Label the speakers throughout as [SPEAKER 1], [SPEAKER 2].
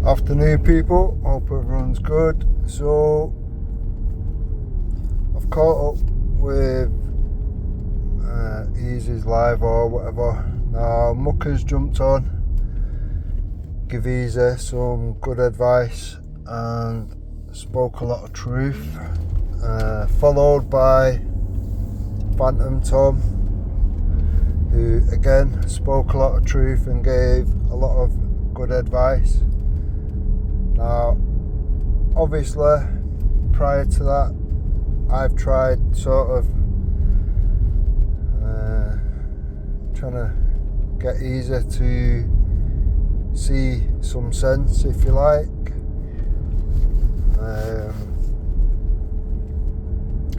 [SPEAKER 1] Afternoon, people. Hope everyone's good. So I've caught up with Easy's live or whatever. Now Mucker's jumped on, give Easy some good advice and spoke a lot of truth, followed by Phantom Tom, who again spoke a lot of truth and gave a lot of good advice. Now, obviously, prior to that, I've tried sort of trying to get Easy to see some sense, if you like.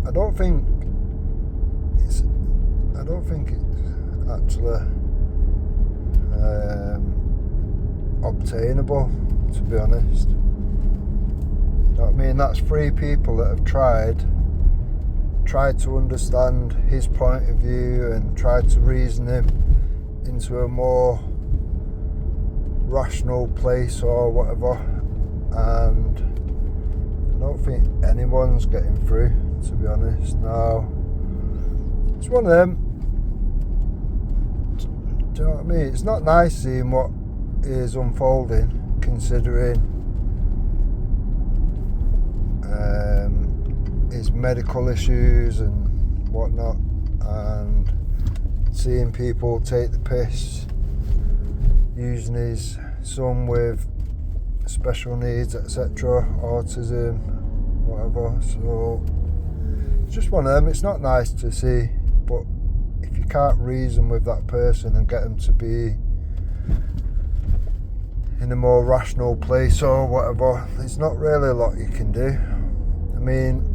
[SPEAKER 1] I don't think it's actually obtainable, to be honest. You know what I mean? That's three people that have tried to understand his point of view and tried to reason him into a more rational place or whatever, and I don't think anyone's getting through, to be honest. Now, it's one of them. Do you know what I mean? It's not nice seeing what is unfolding, considering his medical issues and whatnot, and seeing people take the piss using his son with special needs, etc., autism, whatever. So it's just one of them. It's not nice to see, but if you can't reason with that person and get them to be in a more rational place or whatever, there's not really a lot you can do. I mean,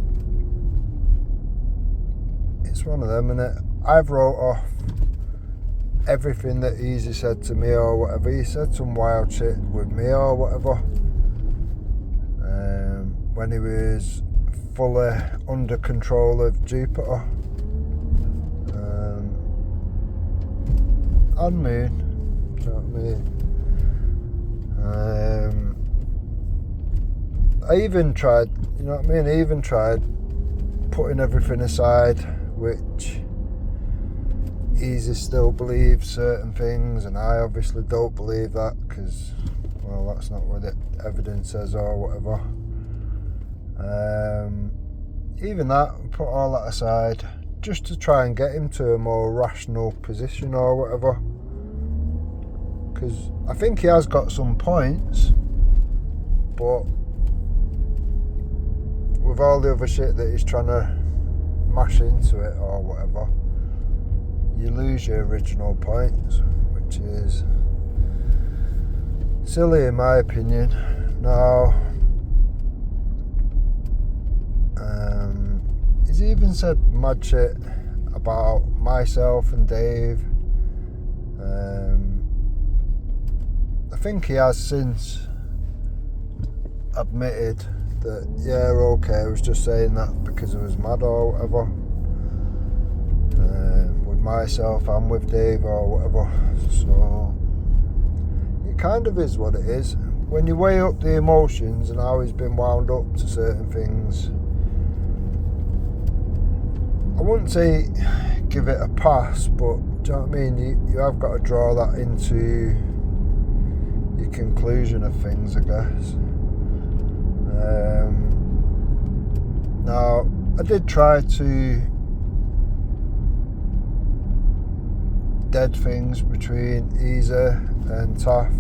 [SPEAKER 1] it's one of them, innit? I've wrote off everything that Easy said to me or whatever. He said some wild shit with me or whatever, when he was fully under control of Jupiter and Moon. Do you know what I mean? I even tried, you know what I mean? I even tried putting everything aside, which Easy still believes certain things, and I obviously don't believe that because, well, that's not what the evidence says or whatever. Even that, put all that aside, just to try and get him to a more rational position or whatever. Because I think he has got some points, but with all the other shit that he's trying to mash into it or whatever, you lose your original points, which is silly in my opinion. Now, he's even said mad shit about myself and Dave. I think he has since admitted that, yeah, okay, I was just saying that because I was mad or whatever, with myself and with Dave or whatever. So it kind of is what it is. When you weigh up the emotions and how he's been wound up to certain things, I wouldn't say give it a pass, but do you know what I mean? You have got to draw that into your conclusion of things, I guess. Now, I did try to dead things between Easy and Taff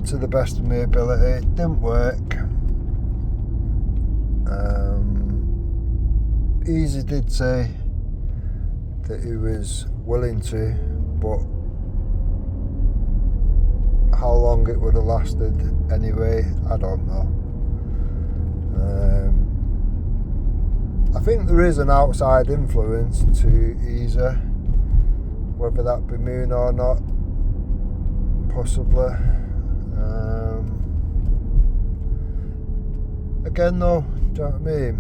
[SPEAKER 1] to the best of my ability. It didn't work. Easy did say that he was willing to, but how long it would have lasted anyway, I don't know. I think there is an outside influence to Easy, whether that be Moon or not, possibly. Again though, do you know what I mean?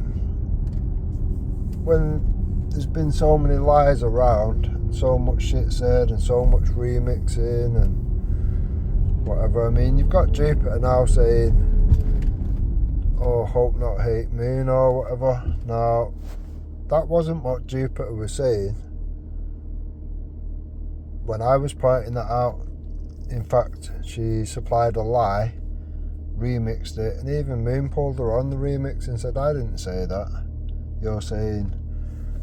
[SPEAKER 1] When there's been so many lies around, and so much shit said, and so much remixing, and whatever. I mean, you've got Jupiter now saying, oh, hope not hate moon or whatever. Now, that wasn't what Jupiter was saying when I was pointing that out. In fact, she supplied a lie, remixed it, and even Moon pulled her on the remix and said, I didn't say that. You're saying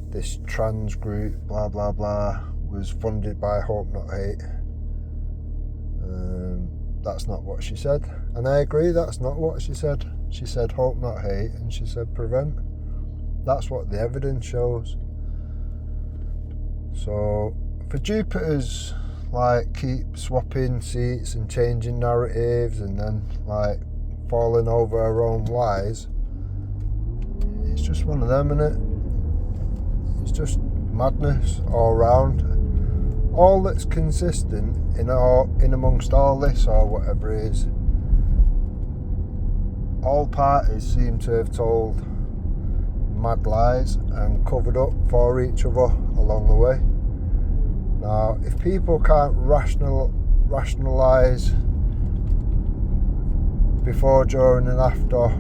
[SPEAKER 1] this trans group, blah, blah, blah, was funded by Hope Not Hate. That's not what she said. And I agree, that's not what she said. She said Hope Not Hate, and she said prevent. That's what the evidence shows. So for Jupiter's like keep swapping seats and changing narratives and then like falling over her own lies, it's just one of them, innit? It's just madness all round. All that's consistent in amongst all this or whatever it is, all parties seem to have told mad lies and covered up for each other along the way. Now, if people can't rationalise before, during and after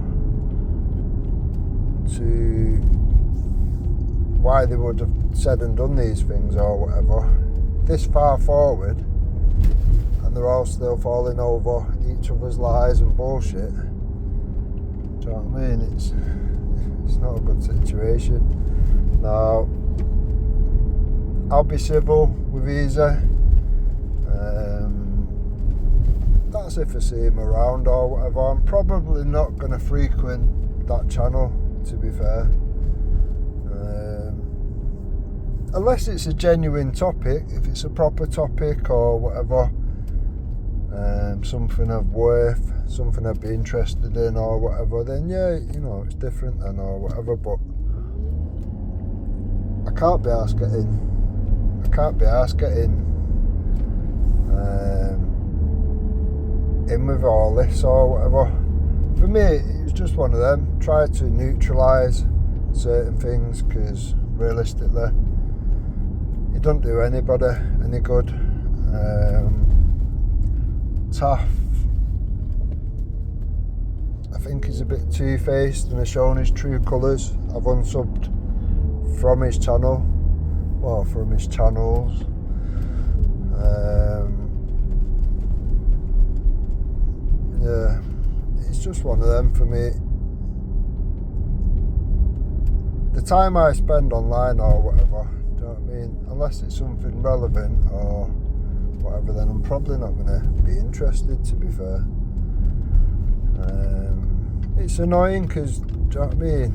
[SPEAKER 1] to why they would have said and done these things or whatever, this far forward, and they're all still falling over each other's lies and bullshit, do you know what I mean? It's not a good situation. Now, I'll be civil with Isa. That's if I see him around or whatever. I'm probably not going to frequent that channel, to be fair. Unless it's a genuine topic, if it's a proper topic or whatever, something of worth, something I'd be interested in or whatever, then yeah, you know, it's different then or whatever, but I can't be asked getting in with all this or whatever. For me, it was just one of them. Try to neutralise certain things, because realistically, it doesn't do anybody any good. Taff, I think he's a bit two-faced and has shown his true colours. I've unsubbed from his channel, well, from his channels. Yeah, it's just one of them for me. The time I spend online or whatever, do you know what I mean? Unless it's something relevant or whatever, then I'm probably not going to be interested, to be fair. It's annoying because, do you know what I mean?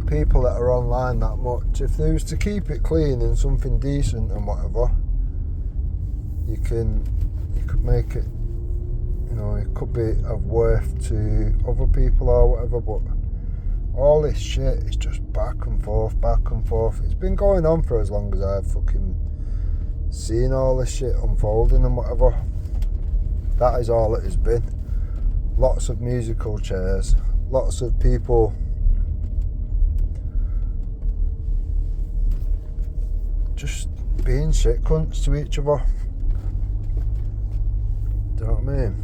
[SPEAKER 1] People that are online that much, if they was to keep it clean and something decent and whatever, you could make it, you know, it could be of worth to other people or whatever, but all this shit is just back and forth. It's been going on for as long as I've fucking seen all this shit unfolding and whatever. That is all it has been. Lots of musical chairs, lots of people just being shit cunts to each other. Do you know what I mean?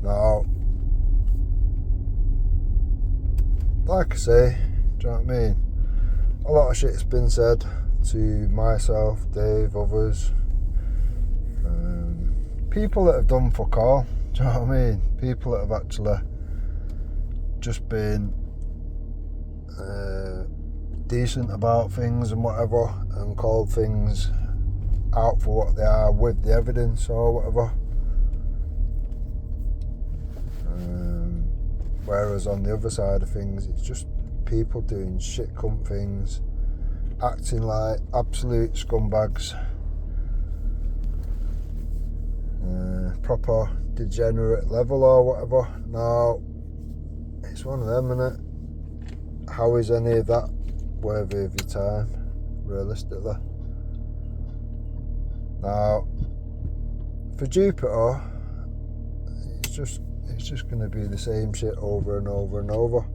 [SPEAKER 1] Now, like I say, do you know what I mean? A lot of shit's been said to myself, Dave, others. People that have done fuck all. Do you know what I mean? People that have actually just been decent about things and whatever, and called things out for what they are with the evidence or whatever. Whereas on the other side of things, it's just people doing shit cunt things, acting like absolute scumbags, proper degenerate level or whatever. Now, it's one of them, innit? How is any of that worthy of your time, realistically? Now, for Jupiter, it's just going to be the same shit over and over and over.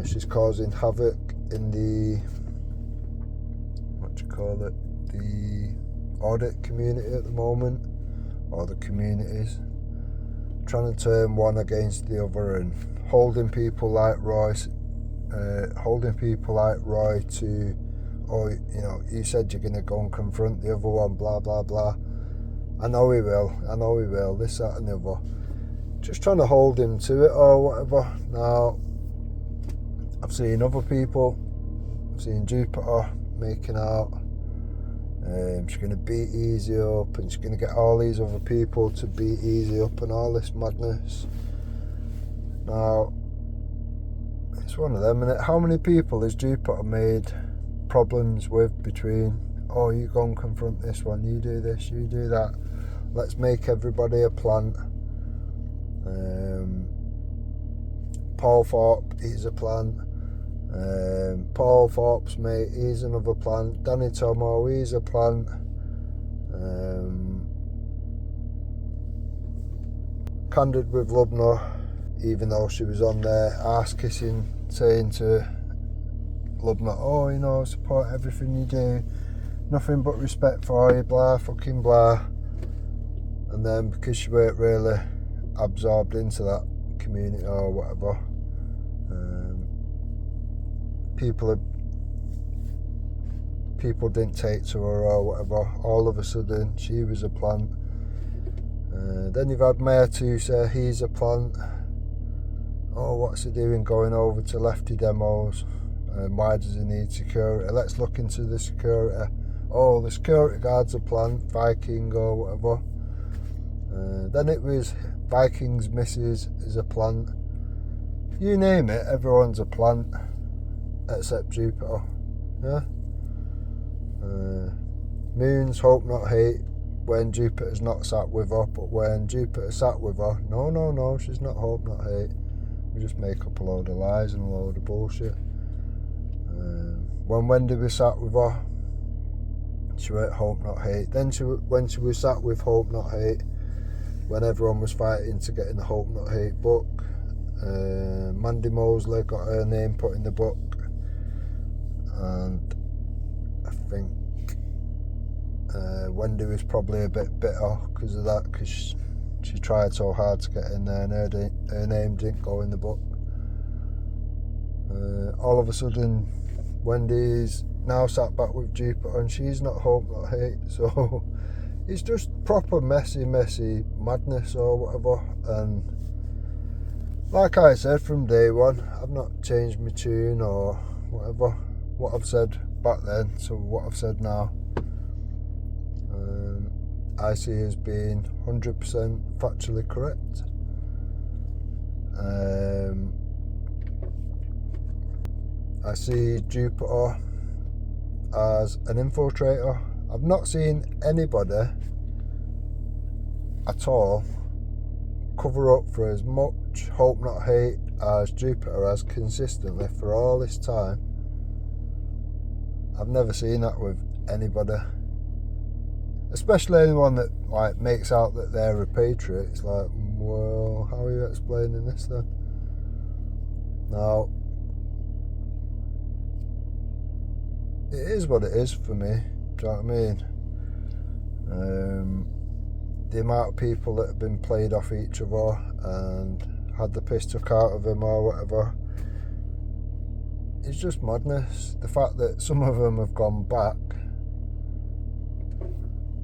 [SPEAKER 1] She's causing havoc in the, the audit community at the moment. or the communities, trying to turn one against the other, and holding people like Roy to, oh, you know, you said you're going to go and confront the other one, blah blah blah. I know he will, this, that and the other. Just trying to hold him to it or whatever. Now, I've seen other people, I've seen Jupiter making out, she's going to beat Easy up, and she's going to get all these other people to beat Easy up and all this madness. Now, it's one of them, innit? How many people has Jupiter made problems with between, oh, you go and confront this one, you do this, you do that, let's make everybody a plant. Paul Thorpe, he's a plant. Paul Thorpe's mate, he's another plant. Danny Tomo, he's a plant. Candid with Lubna, even though she was on there arse kissing, saying to Lubna, oh, you know, support everything you do, nothing but respect for you, blah fucking blah. And then because she weren't really absorbed into that community or whatever, people didn't take to her or whatever. All of a sudden she was a plant. Then you've had Mayatu say he's a plant. Oh, what's he doing going over to lefty demos? Why does he need security? Let's look into the security. Oh, the security guard's a plant, Viking or whatever. Then it was Viking's missus is a plant. You name it, everyone's a plant except Jupiter. Yeah. Moon's hope not hate when Jupiter's not sat with her, but when Jupiter sat with her, no, she's not hope not hate. We just make up a load of lies and a load of bullshit. When Wendy was sat with her, she went hope not hate. Then when she was sat with hope not hate, when everyone was fighting to get in the hope not hate book, Mandy Mosley got her name put in the book, and I think Wendy was probably a bit bitter because of that, because she tried so hard to get in there and her name didn't go in the book. All of a sudden Wendy's now sat back with Jupiter and she's not hope not hate, so it's just proper messy madness or whatever. And like I said from day one, I've not changed my tune or whatever, what I've said back then to what I've said now. I see as being 100% factually correct. I see Jupiter as an infiltrator. I've not seen anybody at all cover up for as much hope not hate as Jupiter has consistently for all this time. I've never seen that with anybody, especially anyone that like makes out that they're a patriot. It's like, well, how are you explaining this then? Now, it is what it is for me. Do you know what I mean? The amount of people that have been played off each other and had the piss took out of them or whatever, it's just madness. The fact that some of them have gone back,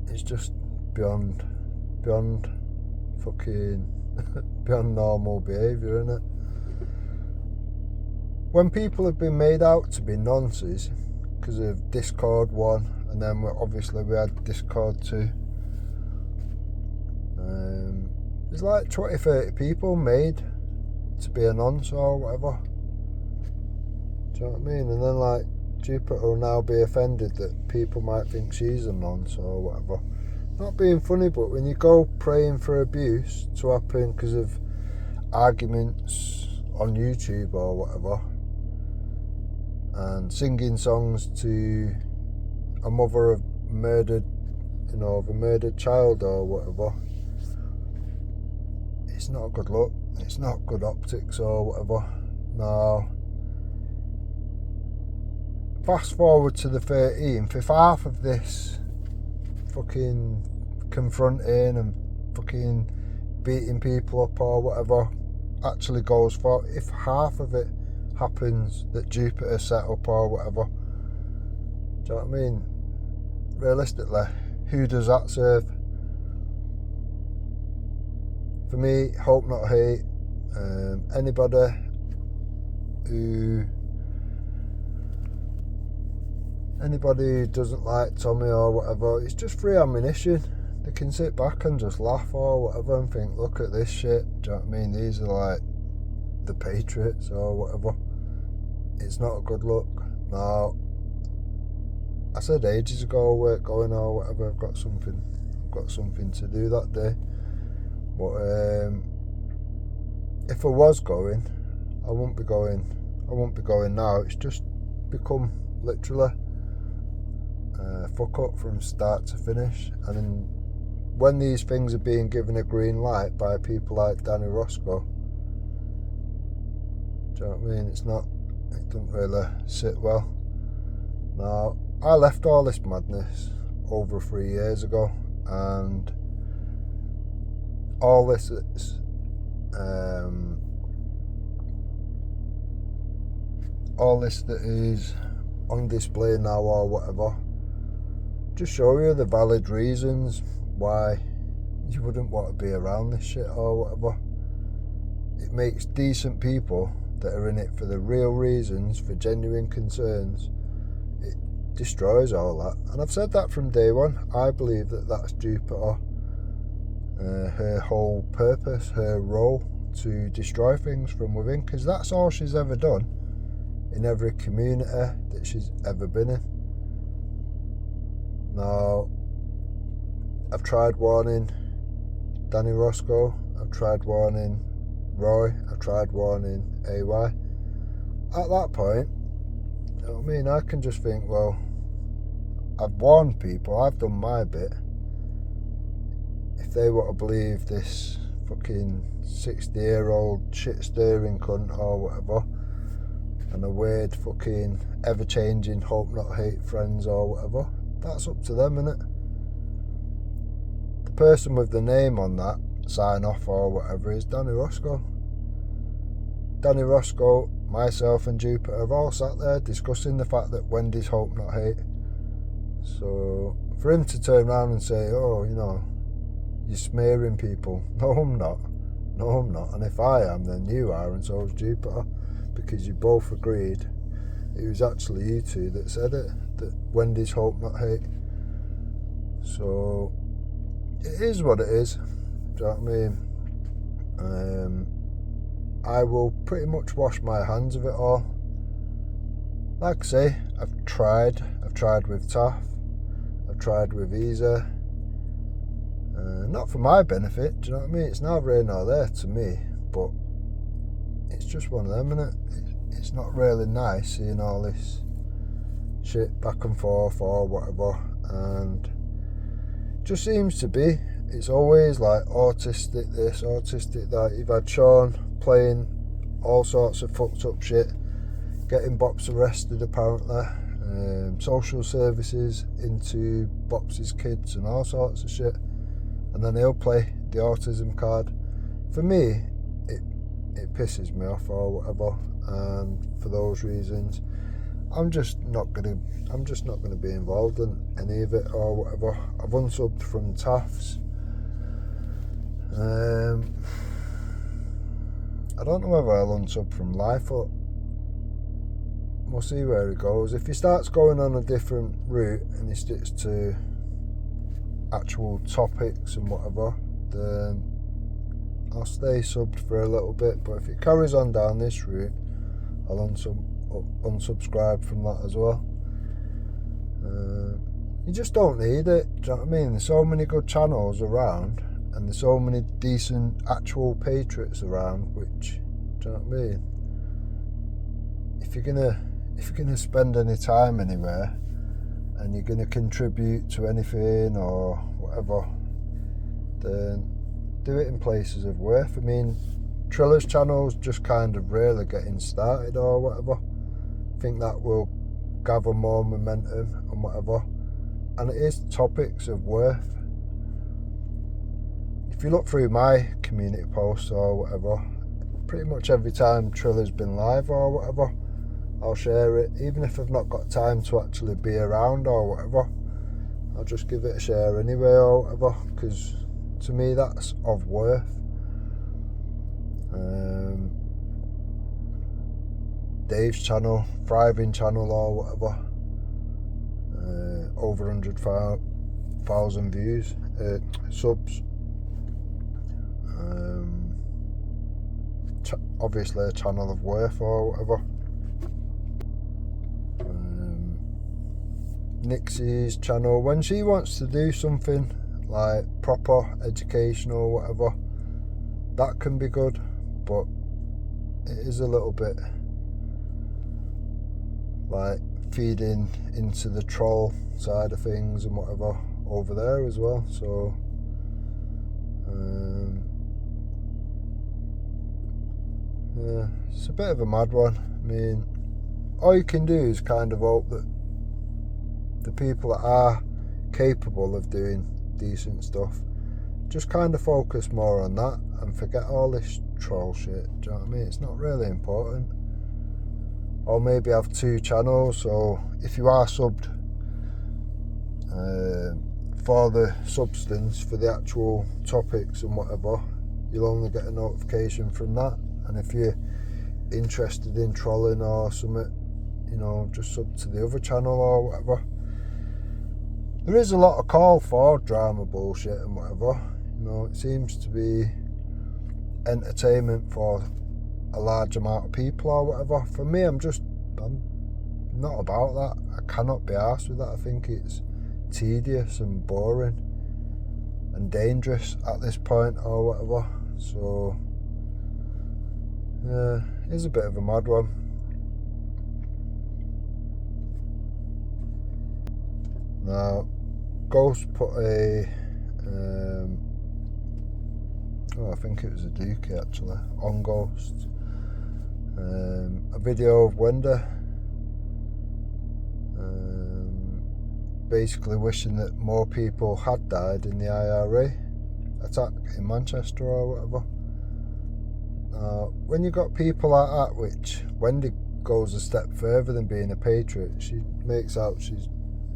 [SPEAKER 1] it's just beyond fucking beyond normal behaviour, isn't it? When people have been made out to be nonces because of Discord 1, and then obviously we had Discord 2, there's like 20-30 people made to be a nonce or whatever. Do you know what I mean? And then like Jupiter will now be offended that people might think she's a nonce or whatever. Not being funny, but when you go praying for abuse to happen because of arguments on YouTube or whatever, and singing songs to a mother of murdered, of a murdered child or whatever, it's not a good look. It's not good optics or whatever. Now, fast forward to the 13th, if half of this fucking confronting and fucking beating people up or whatever actually goes for, if half of it happens that Jupiter set up or whatever, do you know what I mean? Realistically, who does that serve? For me, hope not hate. Anybody who doesn't like Tommy or whatever, it's just free ammunition. They can sit back and just laugh or whatever and think, look at this shit, do you know what I mean? These are like the Patriots or whatever. It's not a good look. Now, I said ages ago, work going or whatever, I've got something to do that day. But if I was going, I won't be going now. It's just become literally fuck up from start to finish. And then when these things are being given a green light by people like Danny Roscoe, do you know what I mean? It doesn't really sit well. Now, I left all this madness over 3 years ago, and all this is all this that is on display now or whatever, just show you the valid reasons why you wouldn't want to be around this shit or whatever. It makes decent people that are in it for the real reasons, for genuine concerns, it destroys all that. And I've said that from day one. I believe that that's Jupiter, her whole purpose, her role, to destroy things from within, because that's all she's ever done in every community that she's ever been in. Now, I've tried warning Danny Roscoe, I've tried warning Roy, I've tried warning AY. At that point, you know what I mean, I can just think, well, I've warned people, I've done my bit. If they want to believe this fucking 60-year-old shit-stirring cunt or whatever, and a weird fucking ever-changing hope not hate friends or whatever, that's up to them, innit? The person with the name on that sign off or whatever is Danny Roscoe. Danny Roscoe, myself and Jupiter have all sat there discussing the fact that Wendy's hope not hate. So for him to turn around and say, oh, you know, you're smearing people. No, I'm not. And if I am, then you are, and so is Jupiter, because you both agreed it was actually you two that said it, that Wendy's hope not hate. So it is what it is. Do you know what I mean? I will pretty much wash my hands of it all. Like I say, I've tried with Taff, I've tried with Isa. Not for my benefit, do you know what I mean? It's neither here nor there to me, but it's just one of them, innit? It's not really nice seeing all this shit back and forth or whatever, and it just seems to be, it's always like autistic this, autistic that. You've had Sean playing all sorts of fucked up shit, getting Bops arrested apparently, social services into Bops' kids and all sorts of shit, and then he'll play the autism card. For me, it pisses me off or whatever, and for those reasons, I'm just not gonna be involved in any of it or whatever. I've unsubbed from Taffs. I don't know whether I'll unsub from Lightfoot. We'll see where he goes. If he starts going on a different route and he sticks to actual topics and whatever, then I'll stay subbed for a little bit. But if it carries on down this route, I'll unsubscribe from that as well. You just don't need it, do you know what I mean? There's so many good channels around, and there's so many decent actual patriots around, which, do you know what I mean? If you're gonna spend any time anywhere and you're gonna contribute to anything or whatever, then do it in places of worth. I mean, Trilla's channel's just kind of really getting started or whatever. I think that will gather more momentum and whatever. And it is topics of worth. if you look through my community posts or whatever, pretty much every time Trilla's been live or whatever, I'll share it, even if I've not got time to actually be around or whatever. I'll just give it a share anyway or whatever, because to me that's of worth. Dave's channel, Thriving channel or whatever, over 100,000 views, subs. Obviously a channel of worth or whatever. Nixie's channel, when she wants to do something like proper educational or whatever, that can be good, but it is a little bit like feeding into the troll side of things and whatever over there as well. So yeah, it's a bit of a mad one. I mean, all you can do is kind of hope that the people that are capable of doing decent stuff just kind of focus more on that and forget all this troll shit. Do you know what I mean? It's not really important. Or maybe have 2 channels, so if you are subbed for the substance, for the actual topics and whatever, you'll only get a notification from that. And if you're interested in trolling or something, you know, just sub to the other channel or whatever. There is a lot of call for drama bullshit and whatever. You know, it seems to be entertainment for a large amount of people or whatever. For me, I'm not about that. I cannot be arsed with that. I think it's tedious and boring and dangerous at this point or whatever. So yeah, it's a bit of a mad one. Now, Ghost put a I think it was a Dookie actually, on Ghost, a video of Wendy basically wishing that more people had died in the IRA attack in Manchester or whatever. Now, when you got people like that, which Wendy goes a step further than being a patriot, she makes out she's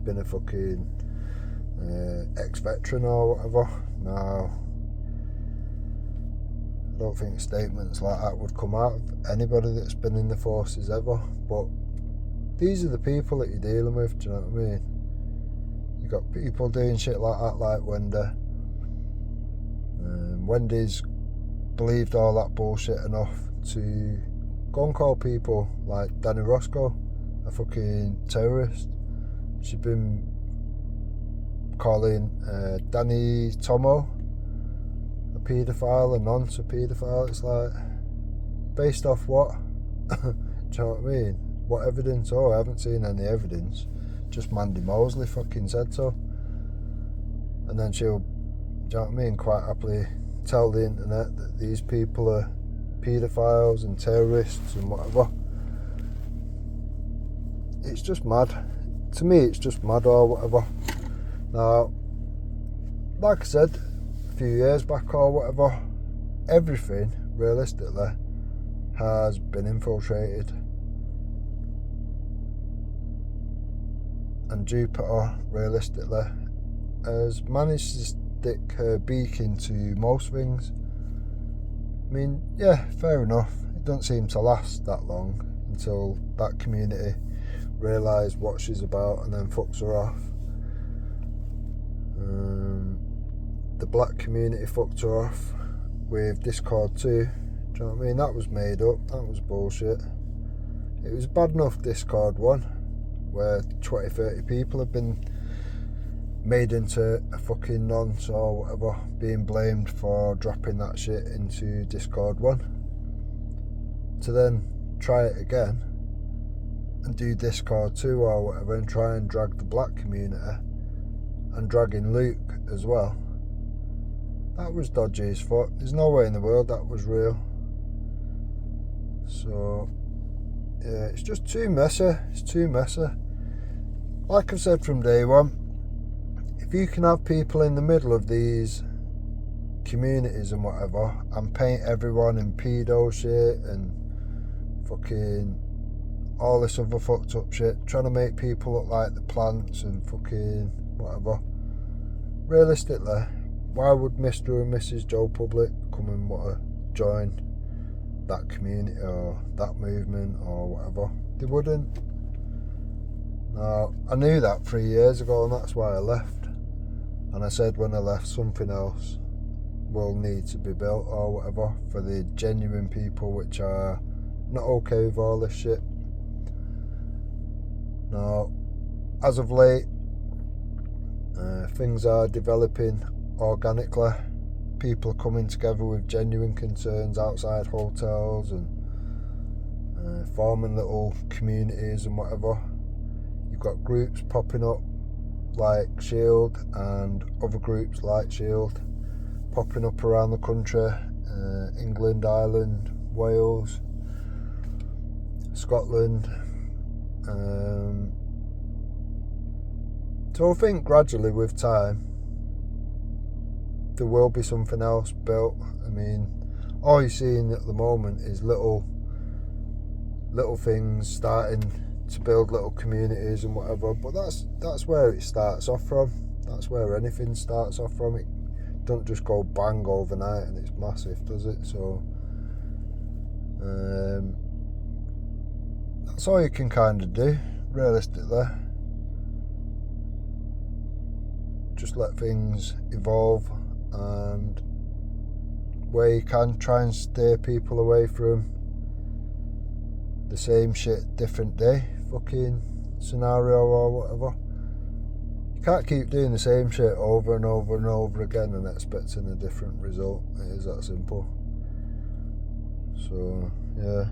[SPEAKER 1] been a fucking ex-veteran or whatever. Now, I don't think statements like that would come out of anybody that's been in the forces ever, but these are the people that you're dealing with, do you know what I mean? You got people doing shit like that, like Wendy. Wendy's believed all that bullshit enough to go and call people like Danny Roscoe a fucking terrorist. She's been calling Danny Tomo a paedophile, a nonce a paedophile. It's like, based off what? Do you know what I mean? What evidence? Oh, I haven't seen any evidence. Just Mandy Mosley fucking said so. And then she'll, do you know what I mean, quite happily tell the internet that these people are paedophiles and terrorists and whatever. It's just mad. To me, it's just mad or whatever. Now, like I said, a few years back or whatever, everything, realistically, has been infiltrated. And Jupiter, realistically, has managed to stick her beak into most things. I mean, yeah, fair enough. It doesn't seem to last that long until that community realise what she's about and then fucks her off. The black community fucked her off with Discord 2. Do you know what I mean? That was made up. That was bullshit. It was bad enough Discord 1, where 20-30 people have been made into a fucking nonce or whatever, being blamed for dropping that shit into Discord 1. To then try it again and do Discord 2 or whatever and try and drag the black community and drag in Luke as well. That was dodgy as fuck. There's no way in the world that was real. So yeah, it's just too messy. It's too messy. Like I've said from day one, if you can have people in the middle of these communities and whatever, and paint everyone in pedo shit and fucking all this other fucked up shit, trying to make people look like the plants and fucking whatever. Realistically, why would Mr. and Mrs. Joe Public come and want to join that community or that movement or whatever? They wouldn't. Now, I knew that 3 years ago, and that's why I left. And I said when I left, something else will need to be built or whatever for the genuine people which are not okay with all this shit. Now, as of late, things are developing organically. People are coming together with genuine concerns outside hotels and forming little communities and whatever. You've got groups popping up like Shield and other groups like Shield popping up around the country, England, Ireland, Wales, Scotland. So I think gradually with time there will be something else built. I mean, all you're seeing at the moment is little things starting to build little communities and whatever, but that's where it starts off from. That's where anything starts off from. It don't just go bang overnight and it's massive, does it? So that's all you can kind of do, realistically. Just let things evolve, and where you can, try and steer people away from the same shit, different day fucking scenario or whatever. You can't keep doing the same shit over and over and over again and expecting a different result. It is that simple. So yeah,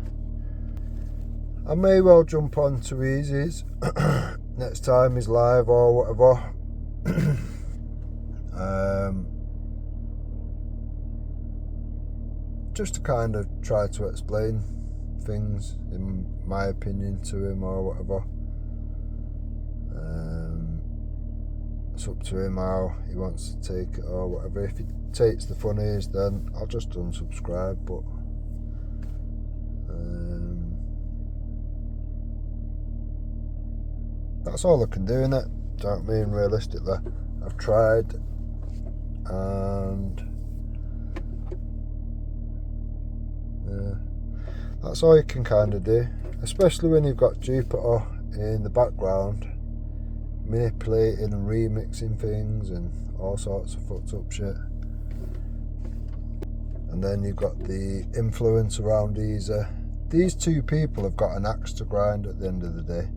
[SPEAKER 1] I may well jump on to Easy's next time he's live or whatever. Just to kind of try to explain things in my opinion to him or whatever. It's up to him how he wants to take it or whatever. If he takes the funnies, then I'll just unsubscribe, but that's all I can do, innit? Do you know what I mean? Realistically, I've tried, and yeah, that's all you can kind of do, especially when you've got Jupiter in the background manipulating and remixing things and all sorts of fucked up shit. And then you've got the influence around Easy. These two people have got an axe to grind at the end of the day,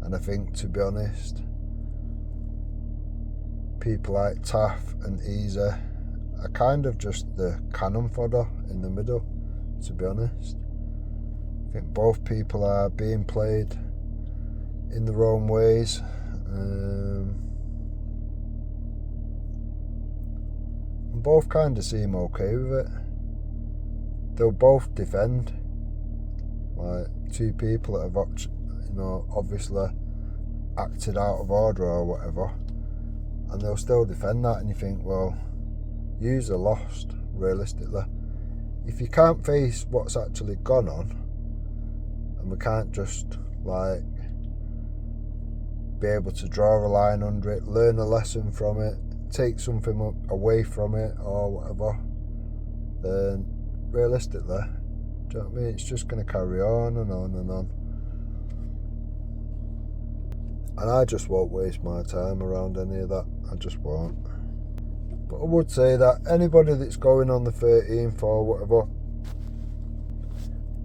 [SPEAKER 1] and I think, to be honest, people like Taff and Easy are kind of just the cannon fodder in the middle, to be honest. I think both people are being played in their own ways. And both kind of seem okay with it. They'll both defend, like two people that have, obviously acted out of order or whatever, and they'll still defend that. And you think, well, yous are lost, realistically. If you can't face what's actually gone on, and we can't just like be able to draw a line under it, learn a lesson from it, take something away from it or whatever, then realistically, do you know what I mean? It's just going to carry on and on and on. And I just won't waste my time around any of that. I just won't. But I would say that anybody that's going on the 13th or whatever,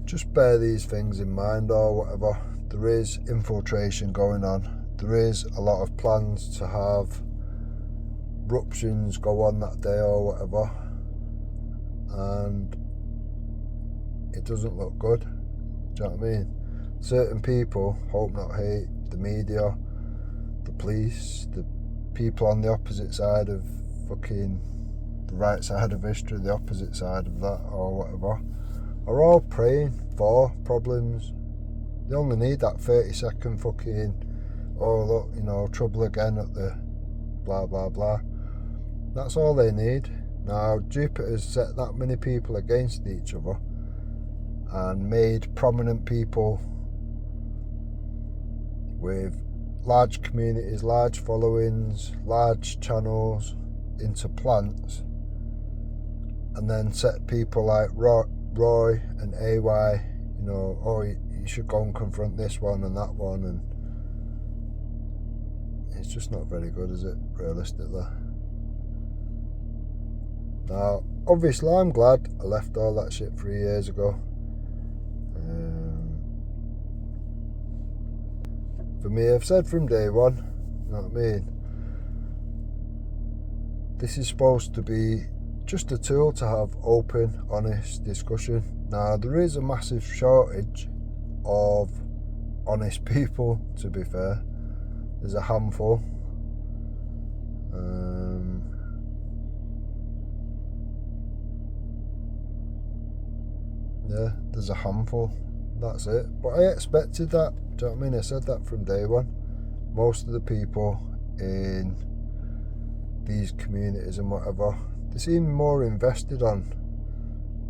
[SPEAKER 1] just bear these things in mind or whatever. There is infiltration going on. There is a lot of plans to have eruptions go on that day or whatever, and it doesn't look good. Do you know what I mean? Certain people, hope not hate, the media, the police, the people on the opposite side of fucking the right side of history, the opposite side of that or whatever, are all praying for problems. They only need that 30-second fucking, oh look, trouble again at the blah blah blah. That's all they need. Now, Jupiter's set that many people against each other and made prominent people with large communities, large followings, large channels into plants, and then set people like Roy and AY, you know, oh, you should go and confront this one and that one, and it's just not very good, is it, realistically? Now, obviously, I'm glad I left all that shit 3 years ago. For me, I've said from day one, you know what I mean? This is supposed to be just a tool to have open, honest discussion. Now, there is a massive shortage of honest people, to be fair. There's a handful. Yeah, there's a handful. That's it. But I expected that. Do you know what I mean? I said that from day one. Most of the people in these communities and whatever, they seem more invested on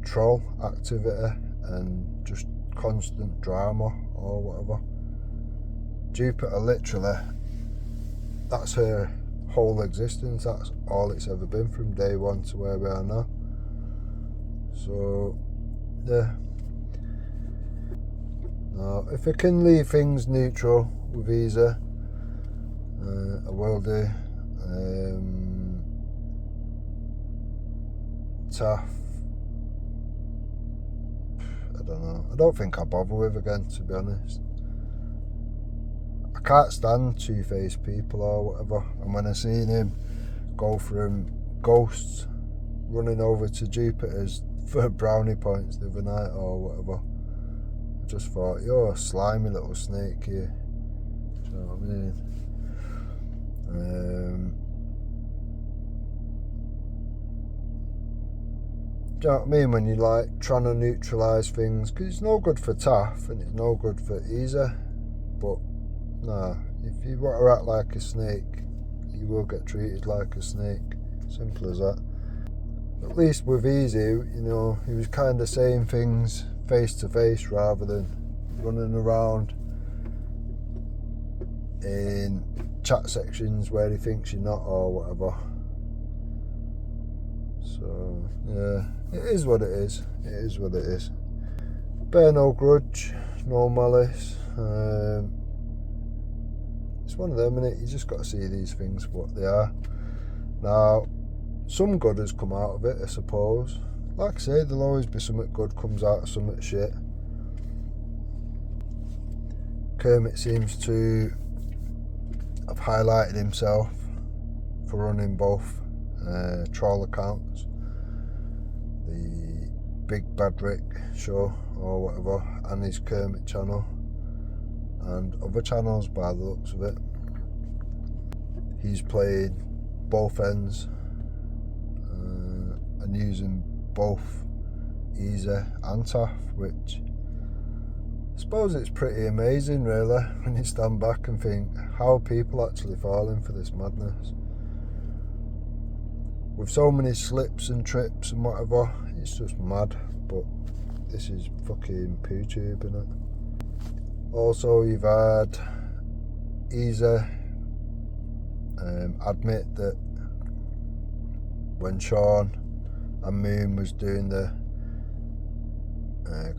[SPEAKER 1] troll activity and just constant drama or whatever. Jupiter, literally, that's her whole existence. That's all it's ever been from day one to where we are now. So, yeah. Now, if I can leave things neutral with Visa, I will do. Taff, I don't know. I don't think I'll bother with again, to be honest. I can't stand two-faced people or whatever. And when I seen him go from ghosts running over to Jupiter's for brownie points the other night or whatever, I just thought, you're a slimy little snake here. Do you know what I mean? Do you know what I mean? When you like trying to neutralise things, because it's no good for Taff and it's no good for Isa. But nah, if you want to act like a snake, you will get treated like a snake. Simple as that. At least with Easy, you know, he was kind of saying things face to face rather than running around in chat sections where he thinks you're not or whatever. So yeah, it is what it is. It is what it is. Bear no grudge, no malice. It's one of them, innit? You just got to see these things for what they are. Now, some good has come out of it, I suppose. Like I say, there'll always be something good comes out of something shit. Kermit seems to have highlighted himself for running both troll accounts, the Big Bad Rick show or whatever, and his Kermit channel, and other channels by the looks of it. He's played both ends and using both Easy and Taff, which I suppose it's pretty amazing really when you stand back and think, how are people actually falling for this madness? With so many slips and trips and whatever, it's just mad. But this is fucking PooTube, innit? Also, you've had Easy admit that when Sean and Moon was doing the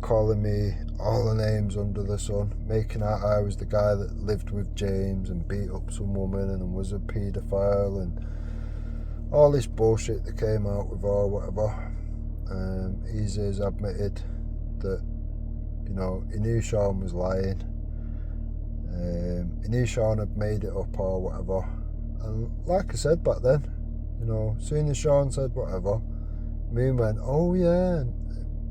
[SPEAKER 1] calling me all the names under the sun, making out I was the guy that lived with James and beat up some woman and was a paedophile and all this bullshit that came out with or whatever. Easy's admitted that, you know, he knew Sean was lying. He knew Sean had made it up or whatever. And like I said back then, you know, as soon as Sean said whatever, Moon went, oh yeah, and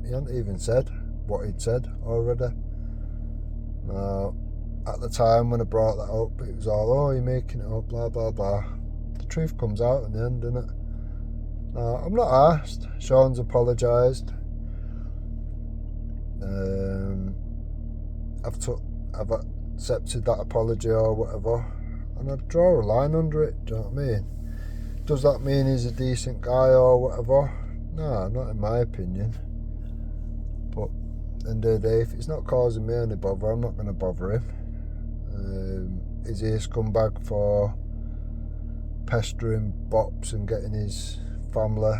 [SPEAKER 1] he hadn't even said what he'd said already. Now, at the time when I brought that up, it was all, oh, you're making it up, blah, blah, blah. The truth comes out in the end, doesn't it? Now, I'm not arsed. Sean's apologised. I've accepted that apology or whatever, and I'd draw a line under it, do you know what I mean? Does that mean he's a decent guy or whatever? No, not in my opinion. But at the end of the day, if it's not causing me any bother, I'm not going to bother him. Is he a scumbag for pestering bops and getting his family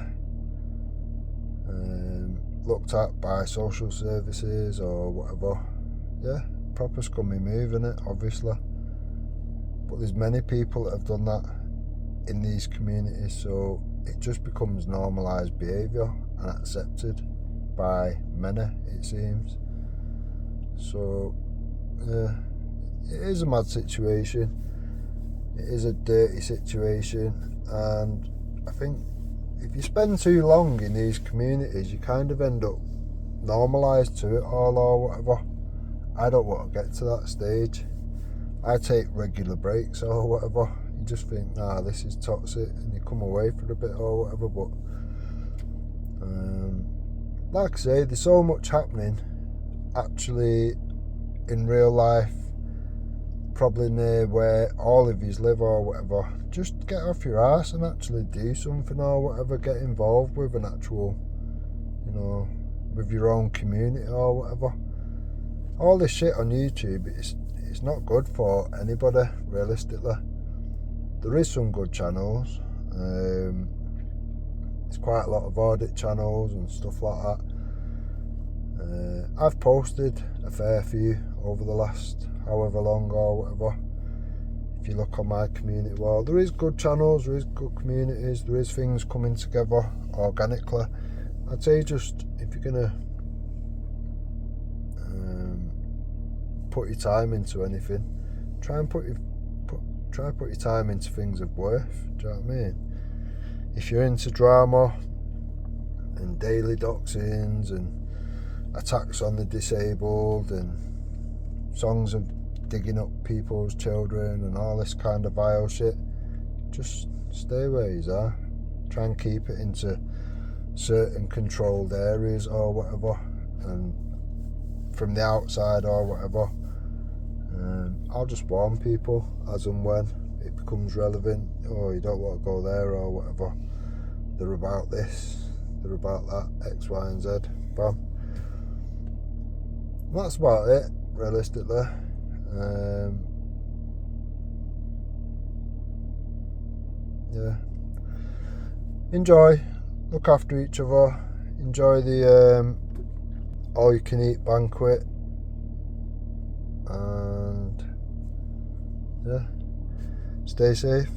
[SPEAKER 1] looked at by social services or whatever? Yeah, proper scummy move, innit, obviously. But there's many people that have done that in these communities, so it just becomes normalised behaviour and accepted by many, it seems. So yeah, it is a mad situation, it is a dirty situation, and I think if you spend too long in these communities, you kind of end up normalised to it all or whatever. I don't want to get to that stage. I take regular breaks or whatever. You just think, nah, this is toxic, and you come away for a bit or whatever. But like I say, there's so much happening actually in real life, probably near where all of yous live or whatever. Just get off your ass and actually do something or whatever. Get involved with an actual, with your own community or whatever. All this shit on YouTube, it's not good for anybody, realistically. There is some good channels. There's quite a lot of audit channels and stuff like that. I've posted a fair few over the last however long or whatever. If you look on my community wall, there is good channels, there is good communities, there is things coming together organically. I'd say just, if you're gonna put your time into anything, try and put your time into things of worth. Do you know what I mean? If you're into drama and daily doxings and attacks on the disabled and songs of digging up people's children and all this kind of vile shit, just stay where you are. Try and keep it into certain controlled areas or whatever, and from the outside or whatever. I'll just warn people as and when it becomes relevant. Oh, you don't want to go there or whatever. They're about this, they're about that, X, Y and Z. Bam. That's about it, realistically. Yeah. Enjoy. Look after each other. Enjoy the all-you-can-eat banquet. And yeah, stay safe.